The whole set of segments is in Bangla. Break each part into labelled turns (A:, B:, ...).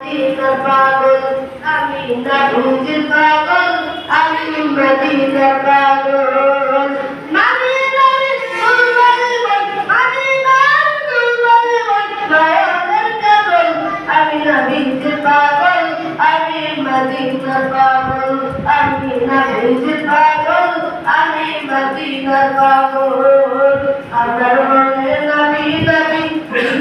A: মদিনার পাগল আমি নবীজির পাগল আমি মদিনার পাগল মদিনার ফুলবাড়ি মদিনার ফুলবাড়ি নয়নের কাজল আমি নবীজির পাগল আমি মদিনার পাগল আমি নবীজির পাগল আমি মদিনার পাগল আমার মনে নবী নবী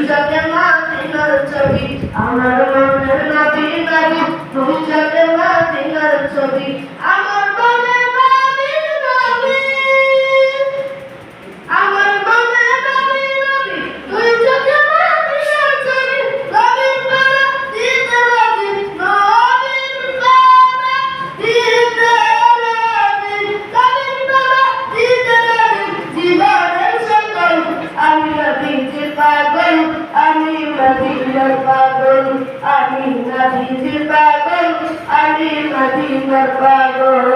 A: জগে মদিনার ছবি আমার মনে নবী নবী তুই জগে মদিনার ছবি আমার মনে নবী নবী আমার মনে নবী নবী তুই জগে মদিনার ছবি নবীর পারা দিতে রাজি নবীর পারা দিতে রাজি নবীর পারা দিতে রাজি জীবনের সকল আমি নবীজির পাগল আমি মদিনার পাগল আমি নবীজির পাগল আমি মদিনার পাগল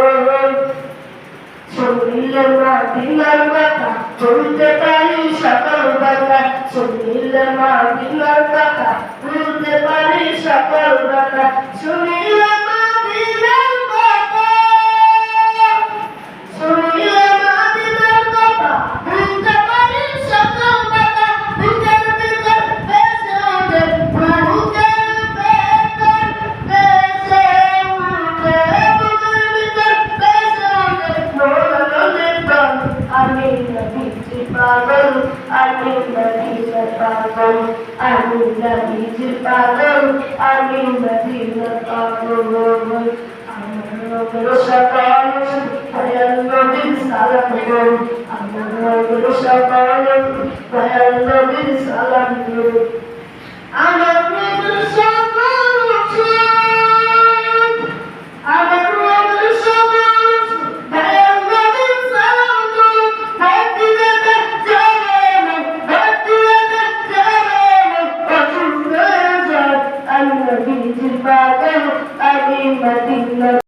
A: শুনিলে মদিনার কথা বলতে পারি সকল কথা শুনিলে মদিনার কথা বলতে পারি সকল কথা শুনিলে মদিনার কথা শুনিলে মদিনার কথা বলতে পারি সকল কথা বুকের ভিতর ভেসে ওঠে বুকের ভিতর ভেসে ওঠে বুকের ভিতর ভেসে ওঠে মোহনের প্রাণ আমি নবীজির পাগল আমি মদিনার পাগল আমি নবীজির পাগল আমি মদিনার পাগল আমার নবীর সকাল দয়াল নবীর সালাম গো আমার নবীর সকাল দয়াল নবীর সালাম গো আমার নবীর সকাল আমার নবীর সকাল দয়াল নবীর সালাম গো মদিনাতে যাবে মদিনাতে যাবে আমি নবীজির পাগল আমি মদিনা